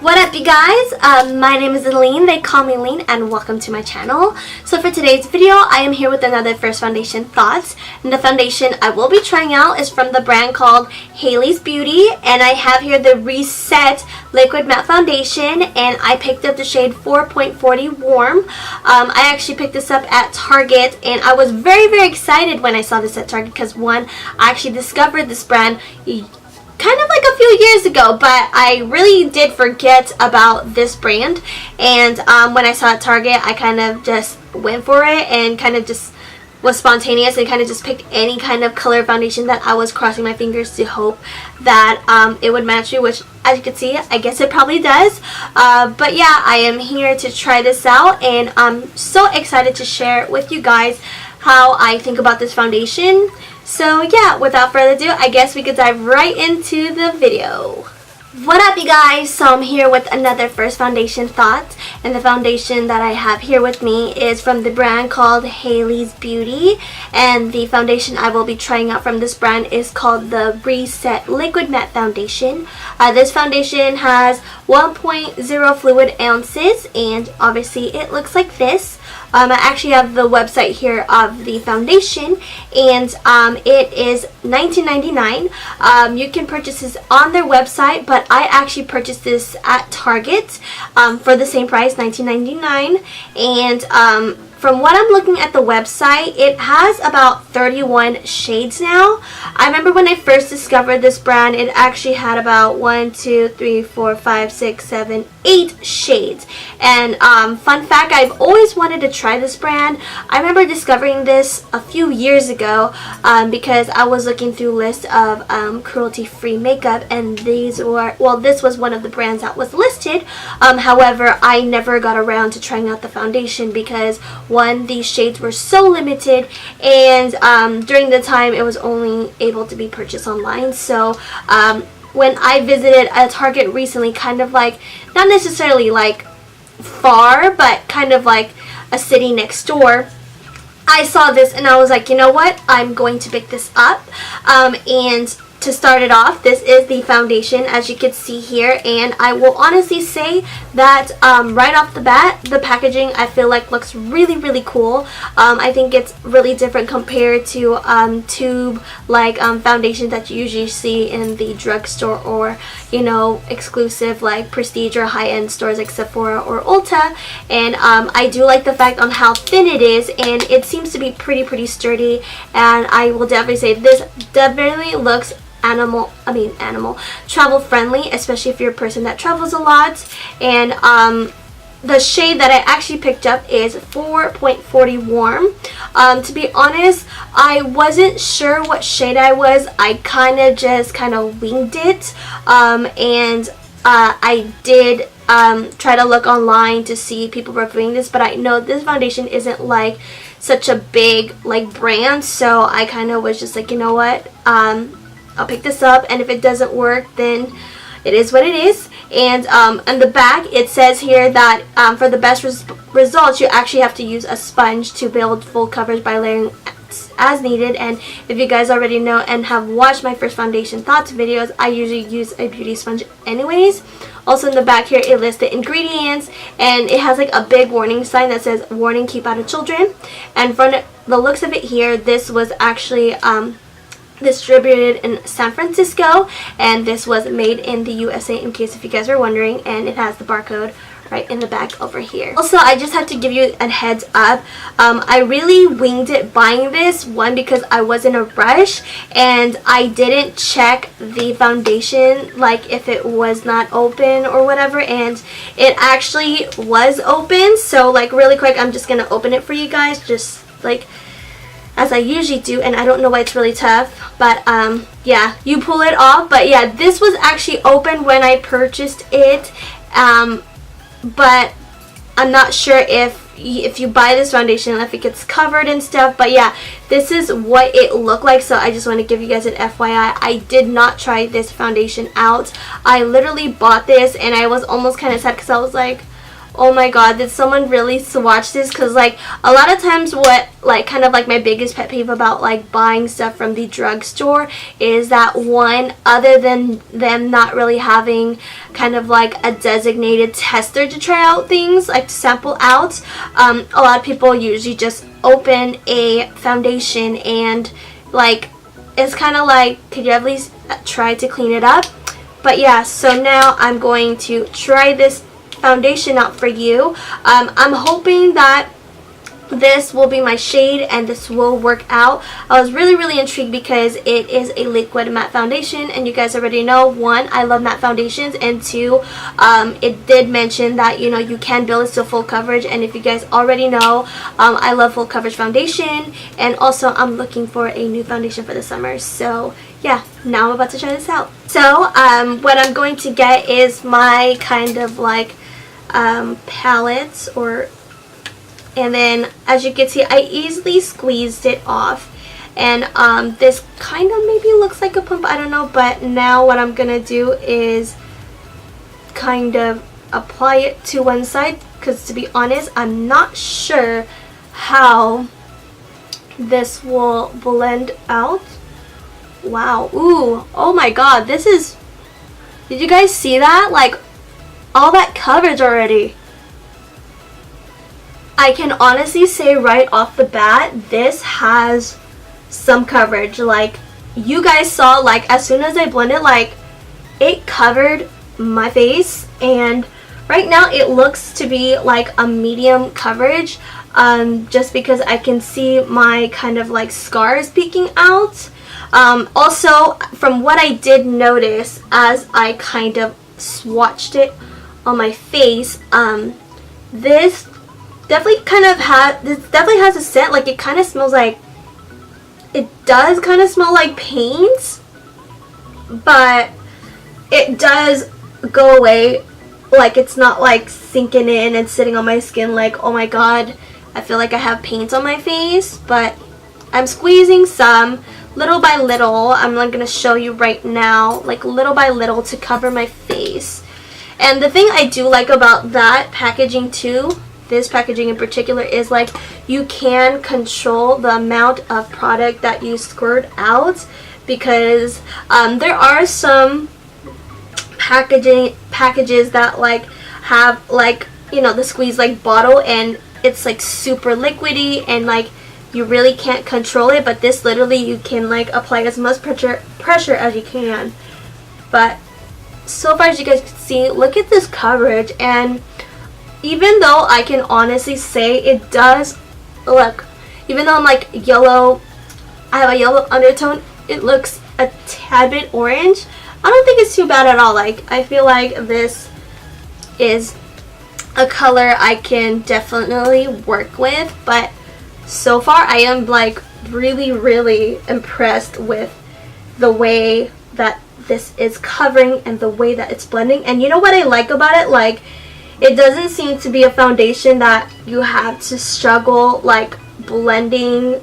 What up, you guys? My name is Allyn, they call me Lean, and welcome to my channel. So for today's video, I am here with another first foundation thoughts. And the foundation I will be trying out is from the brand called Hailey's Beauty, and I have here the Reset Liquid Matte Foundation, and I picked up the shade 4.40 Warm. I actually picked this up at Target, and I was very excited when I saw this at Target because one, I actually discovered this brand kind of like a few years ago, but I really did forget about this brand. And when I saw it at Target, I kind of just went for it and kind of just was spontaneous and kind of just picked any kind of color foundation that I was crossing my fingers to hope that it would match me, which as you can see, I guess it probably does. But yeah, I am here to try this out, and I'm so excited to share with you guys how I think about this foundation. So yeah, without further ado, I guess we could dive right into the video. What up, you guys? So I'm here with another first foundation thought, and the foundation that I have here with me is from the brand called Hailey's Beauty, and the foundation I will be trying out from this brand is called the Reset Liquid Matte Foundation. This foundation has 1.0 fluid ounces, and obviously it looks like this. I actually have the website here of the foundation, and it is $19.99. You can purchase this on their website, but I actually purchased this at Target for the same price, $19.99. And from what I'm looking at the website, it has about 31 shades now. I remember when I first discovered this brand, it actually had about 1, 2, 3, 4, 5, 6, 7, 8 shades. And fun fact, I've always wanted to try this brand. I remember discovering this a few years ago because I was looking through lists of cruelty-free makeup, and these were, well, this was one of the brands that was listed. However, I never got around to trying out the foundation because one, these shades were so limited, and during the time it was only able to be purchased online. So when I visited a Target recently, kind of like, not necessarily like far, but kind of like a city next door, I saw this and I was like, you know what, I'm going to pick this up. And to start it off, this is the foundation, as you can see here, and I will honestly say that right off the bat, the packaging I feel like looks really cool. I think it's really different compared to tube like foundations that you usually see in the drugstore, or you know, exclusive like prestige or high-end stores like Sephora or Ulta. And I do like the fact on how thin it is, and it seems to be pretty sturdy, and I will definitely say this definitely looks travel friendly, especially if you're a person that travels a lot. And the shade that I actually picked up is 4.40 Warm. To be honest, I wasn't sure what shade I was. I kind of winged it, and I did try to look online to see people reviewing this, but I know this foundation isn't like such a big like brand, so I kind of was just like, you know what, I'll pick this up, and if it doesn't work, then it is what it is. And on the back, it says here that for the best results, you actually have to use a sponge to build full coverage by layering as needed. And if you guys already know and have watched my first foundation thoughts videos, I usually use a beauty sponge anyways. Also in the back here, it lists the ingredients, and it has like a big warning sign that says, "Warning, keep out of children." And from the looks of it here, this was actually distributed in San Francisco, and this was made in the USA, in case if you guys are wondering, and it has the barcode right in the back over here. Also, I just have to give you a heads up, I really winged it buying this, one because I was in a rush and I didn't check the foundation like if it was not open or whatever, and it actually was open. So like really quick, I'm just gonna open it for you guys, just like as I usually do, and I don't know why it's really tough, but yeah, you pull it off. But yeah, this was actually open when I purchased it, but I'm not sure if you buy this foundation, if it gets covered and stuff. But yeah, this is what it looked like, so I just want to give you guys an FYI. I did not try this foundation out. I literally bought this, and I was almost kind of sad because I was like, oh my god, did someone really swatch this? Because like a lot of times what like kind of like my biggest pet peeve about like buying stuff from the drugstore is that, one, other than them not really having kind of like a designated tester to try out things, like to sample out, a lot of people usually just open a foundation and like it's kind of like, could you at least try to clean it up? But yeah, so now I'm going to try this foundation out for you. I'm hoping that this will be my shade and this will work out. I was really intrigued because it is a liquid matte foundation, and you guys already know, one, I love matte foundations, and two, it did mention that, you know, you can build it to full coverage, and if you guys already know, I love full coverage foundation, and also I'm looking for a new foundation for the summer. So yeah, now I'm about to try this out. So what I'm going to get is my kind of like palette, and then as you can see, I easily squeezed it off, and this kind of maybe looks like a pump, I don't know, but now what I'm gonna do is kind of apply it to one side, because to be honest, I'm not sure how this will blend out. Wow, ooh, oh my god, this is, did you guys see that? Like, all that coverage already. I can honestly say right off the bat, this has some coverage. Like, you guys saw, like, as soon as I blended, like, it covered my face, and right now it looks to be like a medium coverage, just because I can see my kind of like scars peeking out. Also, from what I did notice as I kind of swatched it on my face, this definitely has a scent. Like, it kind of smells like, it does kind of smell like paint, but it does go away. Like, it's not like sinking in and sitting on my skin like, oh my god, I feel like I have paint on my face. But I'm squeezing some little by little. I'm not going to show you right now, like little by little, to cover my face. And the thing I do like about that packaging too, this packaging in particular, is like you can control the amount of product that you squirt out, because there are some packages that like have like, you know, the squeeze like bottle, and it's like super liquidy and like you really can't control it. But this, literally, you can like apply as much pressure as you can. But so far, as you guys can see, look at this coverage, and even though I can honestly say it does look, even though I'm like yellow, I have a yellow undertone, it looks a tad bit orange. I don't think it's too bad at all. Like, I feel like this is a color I can definitely work with, but so far I am like really impressed with the way that this is covering and the way that it's blending. And you know what I like about it? Like, it doesn't seem to be a foundation that you have to struggle like blending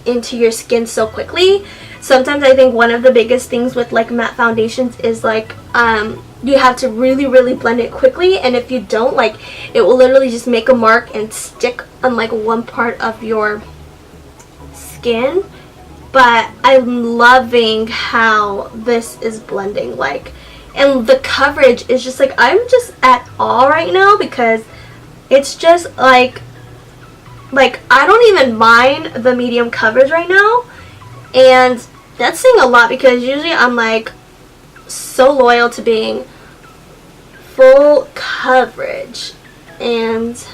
into your skin so quickly. Sometimes I think one of the biggest things with like matte foundations is like you have to really blend it quickly, and if you don't, like, it will literally just make a mark and stick on like one part of your skin. But I'm loving how this is blending, like, and the coverage is just like, I'm just at awe right now, because it's just like I don't even mind the medium coverage right now, and that's saying a lot, because usually I'm like so loyal to being full coverage, and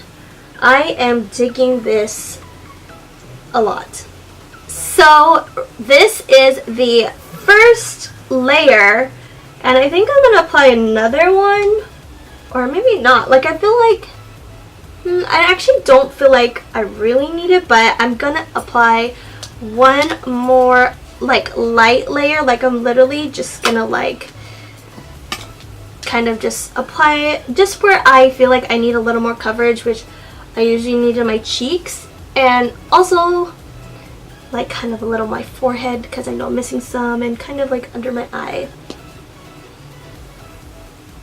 I am digging this a lot. So this is the first layer, and I think I'm gonna apply another one, or maybe not. Like, I feel like I actually don't feel like I really need it, but I'm gonna apply one more like light layer. Like, I'm literally just gonna like kind of just apply it just where I feel like I need a little more coverage, which I usually need in my cheeks, and also like kind of a little on my forehead, because I know I'm missing some, and kind of like under my eye.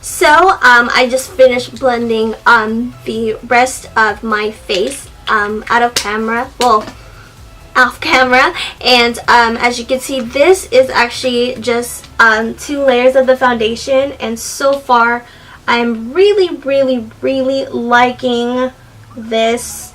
So I just finished blending the rest of my face out of camera, well, off camera, and as you can see, this is actually just 2 layers of the foundation, and so far I'm really liking this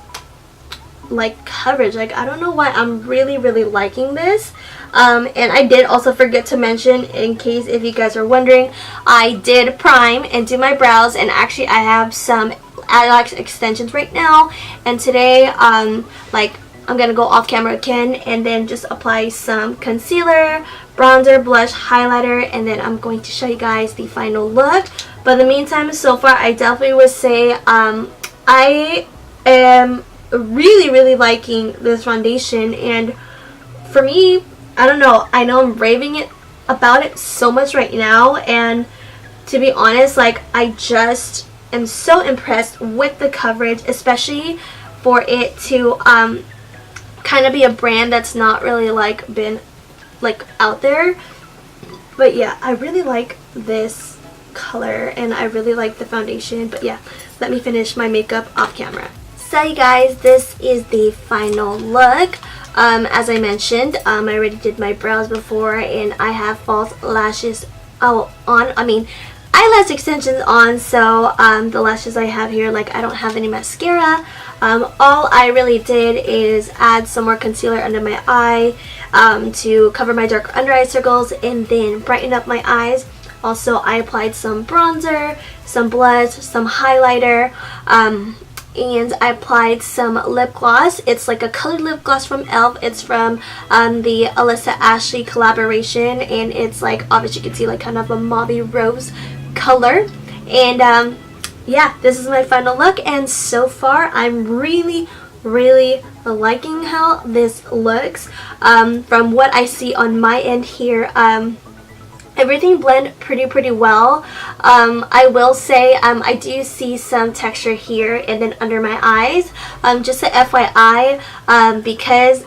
like coverage. Like, I don't know why I'm really liking this. And I did also forget to mention, in case if you guys are wondering, I did prime and do my brows, and actually I have some eyelash extensions right now, and today like I'm gonna go off camera again and then just apply some concealer, bronzer, blush, highlighter, and then I'm going to show you guys the final look. But in the meantime, so far I definitely would say I am really liking this foundation, and for me, I don't know, I know I'm raving about it so much right now, and to be honest, like, I just am so impressed with the coverage, especially for it to kind of be a brand that's not really like been like out there. But yeah, I really like this color and I really like the foundation. But yeah, let me finish my makeup off camera. So you guys, this is the final look. As I mentioned, I already did my brows before, and I have false lashes eyelash extensions on, so the lashes I have here, like, I don't have any mascara. All I really did is add some more concealer under my eye to cover my dark under eye circles and then brighten up my eyes. Also, I applied some bronzer, some blush, some highlighter, and I applied some lip gloss. It's like a colored lip gloss from e.l.f. It's from the Alyssa Ashley collaboration, and it's like, obviously you can see, like, kind of a mauvey rose color. And yeah, this is my final look, and so far I'm really liking how this looks. From what I see on my end here, everything blend pretty well. I will say I do see some texture here and then under my eyes. Just a FYI, because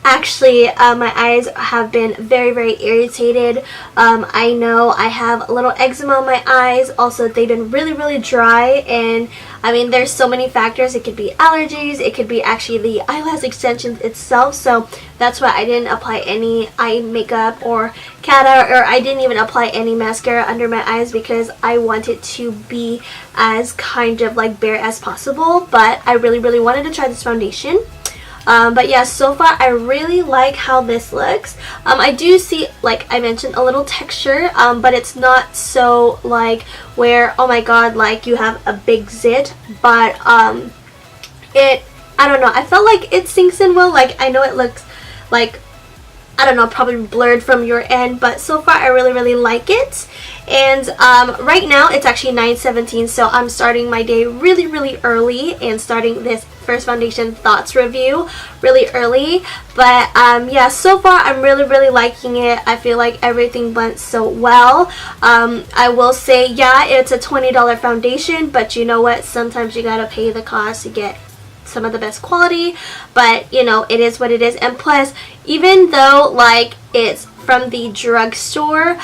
actually my eyes have been very irritated. I know I have a little eczema on my eyes. Also, they've been really dry, and I mean, there's so many factors. It could be allergies, it could be actually the eyelash extensions itself, so that's why I didn't apply any eye makeup or or I didn't even apply any mascara under my eyes, because I want it to be as kind of like bare as possible. But I really wanted to try this foundation. But yeah, so far I really like how this looks. I do see, like I mentioned, a little texture, but it's not so like where, oh my god, like you have a big zit. But I don't know, I felt like it sinks in well. Like, I know it looks like, I don't know, probably blurred from your end, but so far I really like it. And right now it's actually 9:17, so I'm starting my day really early and starting this first foundation thoughts review really early. But yeah, so far I'm really liking it. I feel like everything blends so well. I will say, yeah, it's a $20 foundation, but you know what, sometimes you gotta pay the cost to get some of the best quality. But you know, it is what it is. And plus, even though like it's from the drugstore,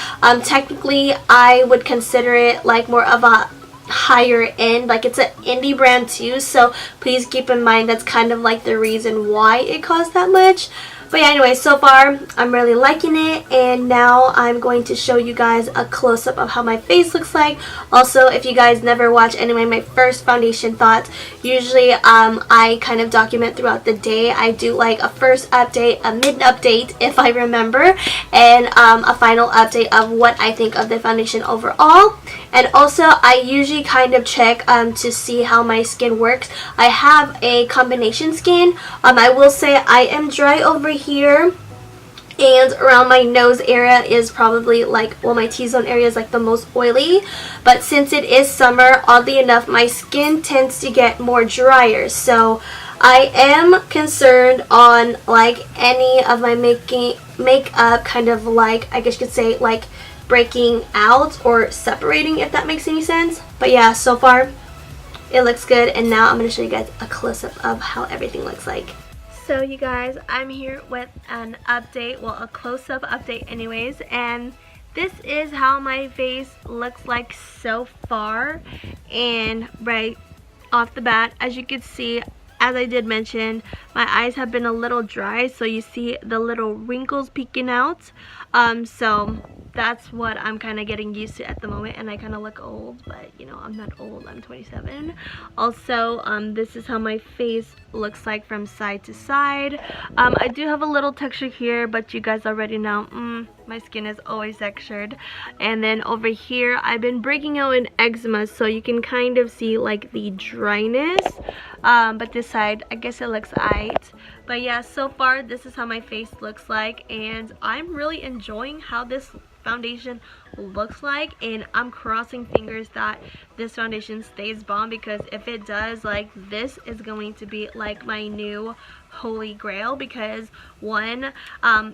technically I would consider it like more of a higher end, like it's an indie brand too, so please keep in mind that's kind of like the reason why it costs that much. But yeah, anyway, so far I'm really liking it, and now I'm going to show you guys a close-up of how my face looks like. Also, if you guys never watch any of my first foundation thoughts, usually I kind of document throughout the day. I do like a first update, a mid update if I remember, and a final update of what I think of the foundation overall. And also, I usually kind of check to see how my skin works. I have a combination skin. I will say I am dry over here, and around my nose area is probably like, well, my T-zone area is like the most oily. But since it is summer, oddly enough, my skin tends to get more drier. So I am concerned on like any of my makeup kind of like, I guess you could say, like breaking out or separating, if that makes any sense. But yeah, so far it looks good, and now I'm going to show you guys a close-up of how everything looks like. So you guys, I'm here with an update, well, a close-up update anyways, and this is how my face looks like so far. And right off the bat, as you can see, as I did mention, my eyes have been a little dry, so you see the little wrinkles peeking out. So that's what I'm kind of getting used to at the moment, and I kind of look old, but you know, I'm not old, I'm 27. Also, this is how my face looks like from side to side. I do have a little texture here, but you guys already know, my skin is always textured. And then over here, I've been breaking out in eczema, so you can kind of see like the dryness. But this side, I guess it looks alright. But yeah, so far this is how my face looks like, and I'm really enjoying how this foundation looks like, and I'm crossing fingers that this foundation stays bomb, because if it does, like, this is going to be like my new holy grail. Because one,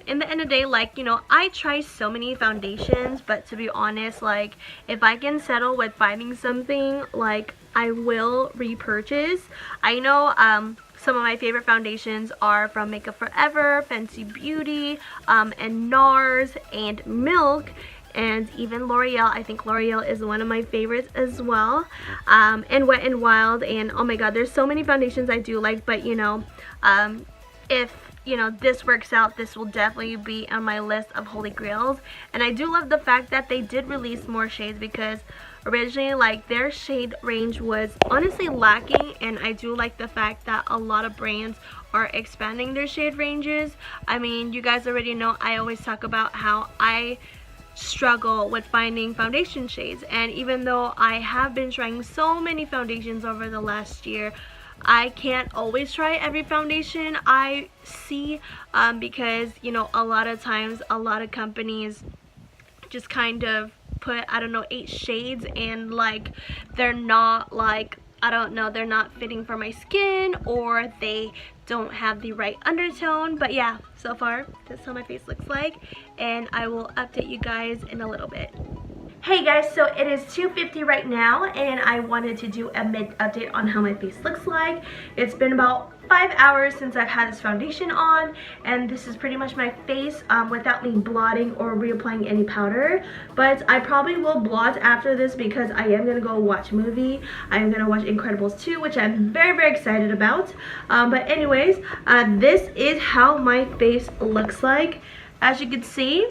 in the end of the day, like, you know, I try so many foundations, but to be honest, like, if I can settle with finding something, like, I will repurchase. I know some of my favorite foundations are from Makeup Forever, Fenty Beauty, and NARS, and Milk, and even L'Oreal. I think L'Oreal is one of my favorites as well, and Wet n Wild, and oh my god, there's so many foundations I do like. But you know, if you know this works out, this will definitely be on my list of holy grails. And I do love the fact that they did release more shades, because originally, like, their shade range was honestly lacking, and I do like the fact that a lot of brands are expanding their shade ranges. I mean, you guys already know I always talk about how I struggle with finding foundation shades, and even though I have been trying so many foundations over the last year, I can't always try every foundation I see, because, you know, a lot of times a lot of companies just kind of put, I don't know, 8 shades, and like, they're not, like, I don't know, they're not fitting for my skin, or they don't have the right undertone. But yeah, so far that's how my face looks like, and I will update you guys in a little bit. Hey guys, so it is 2:50 right now, and I wanted to do a mid update on how my face looks like. It's been about 5 hours since I've had this foundation on, and this is pretty much my face without me blotting or reapplying any powder. But I probably will blot after this, because I am gonna go watch a movie. I am gonna watch Incredibles 2, which I'm very excited about. But anyways, this is how my face looks like. As you can see,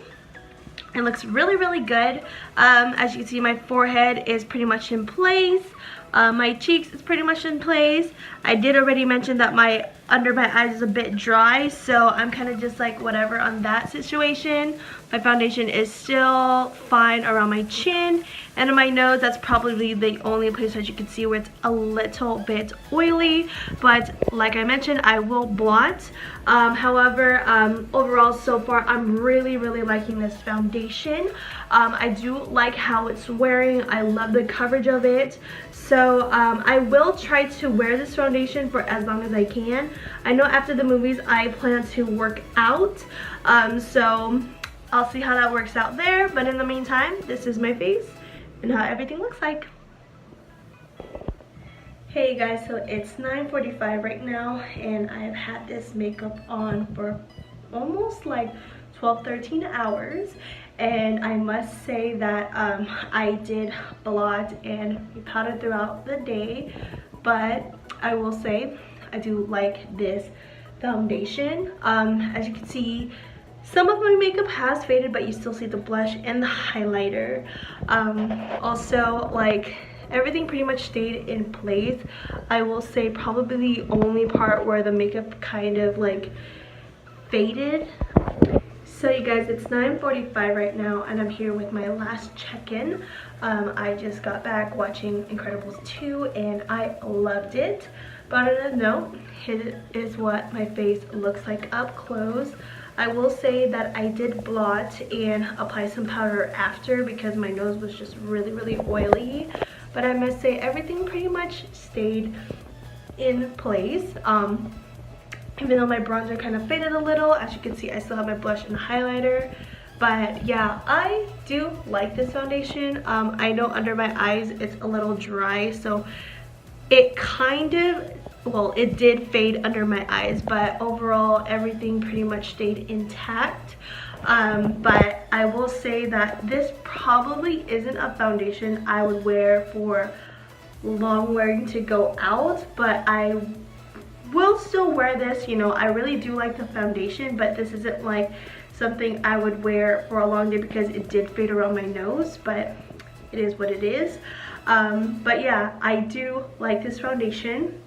it looks really good. As you can see, my forehead is pretty much in place. My cheeks is pretty much in place. I did already mention that my under my eyes is a bit dry, so I'm kind of just like whatever on that situation. My foundation is still fine around my chin, and on my nose, that's probably the only place that you can see where it's a little bit oily. But like I mentioned, I will blot. However, overall so far, I'm really liking this foundation. I do like how it's wearing. I love the coverage of it. So I will try to wear this foundation for as long as I can. I know after the movies I plan to work out, so I'll see how that works out there. But in the meantime, this is my face and how everything looks like. Hey guys, so it's 9:45 right now, and I've had this makeup on for almost like 12-13 hours, and I must say that I did blot and powder throughout the day. But I will say I do like this foundation. As you can see, some of my makeup has faded, but you still see the blush and the highlighter. Also, like, everything pretty much stayed in place. I will say probably the only part where the makeup kind of like faded. So you guys, it's 9:45 right now, and I'm here with my last check-in. I just got back watching Incredibles 2, and I loved it. But on another note, here is what my face looks like up close. I will say that I did blot and apply some powder after, because my nose was just really oily. But I must say everything pretty much stayed in place. Even though my bronzer kind of faded a little, as you can see, I still have my blush and highlighter. But yeah, I do like this foundation. I know under my eyes it's a little dry, so it kind of well, it did fade under my eyes, but overall everything pretty much stayed intact. But I will say that this probably isn't a foundation I would wear for long wearing to go out, but I will still wear this. You know, I really do like the foundation, but this isn't like something I would wear for a long day because it did fade around my nose, but it is what it is. But yeah, I do like this foundation.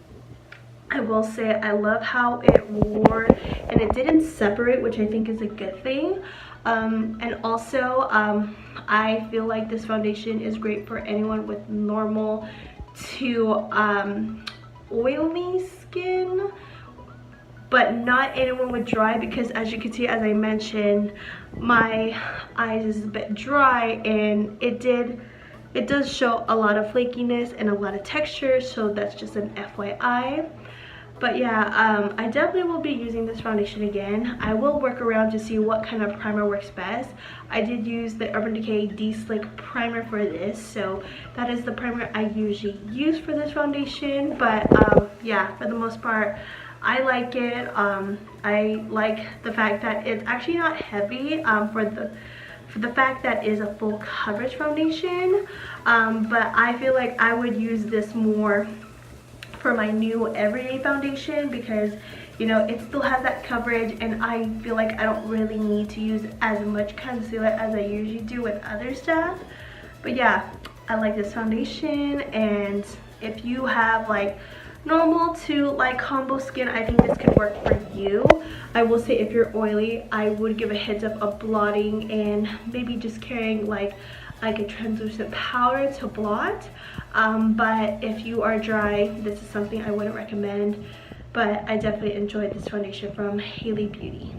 I will say I love how it wore and it didn't separate, which I think is a good thing. And also I feel like this foundation is great for anyone with normal to oily skin, but not anyone with dry, because as you can see, as I mentioned, my eyes is a bit dry and it does show a lot of flakiness and a lot of texture, so that's just an FYI. But yeah, I definitely will be using this foundation again. I will work around to see what kind of primer works best. I did use the Urban Decay D-Slick primer for this, so that is the primer I usually use for this foundation. But yeah, for the most part, I like it. I like the fact that it's actually not heavy for the fact that it is a full coverage foundation. But I feel like I would use this more for my new everyday foundation because, you know, it still has that coverage, and I feel like I don't really need to use as much concealer as I usually do with other stuff. But yeah, I like this foundation, and if you have like normal to like combo skin, I think this could work for you. I will say if you're oily, I would give a heads up of blotting and maybe just carrying like a translucent powder to blot. But if you are dry, this is something I wouldn't recommend. But I definitely enjoyed this foundation from Hailey Beauty.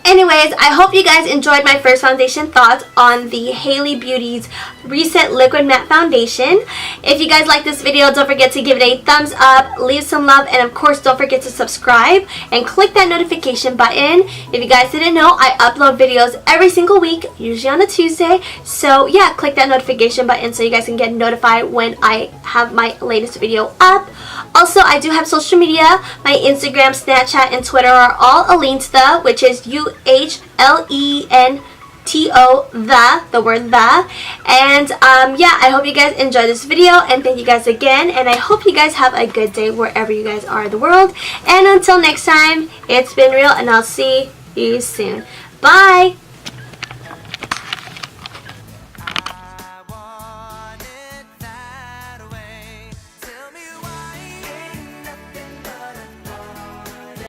Anyways, I hope you guys enjoyed my first foundation thoughts on the Hailey Beauty's Recent Liquid Matte Foundation. If you guys like this video, don't forget to give it a thumbs up, leave some love, and of course don't forget to subscribe and click that notification button. If you guys didn't know, I upload videos every single week, usually on a Tuesday. So yeah, click that notification button so you guys can get notified when I have my latest video up. Also, I do have social media. My Instagram, Snapchat, and Twitter are all Allynsta, which is UHLENTO, the word the. And yeah, I hope you guys enjoyed this video, and thank you guys again, and I hope you guys have a good day wherever you guys are in the world. And until next time, it's been real, and I'll see you soon. Bye!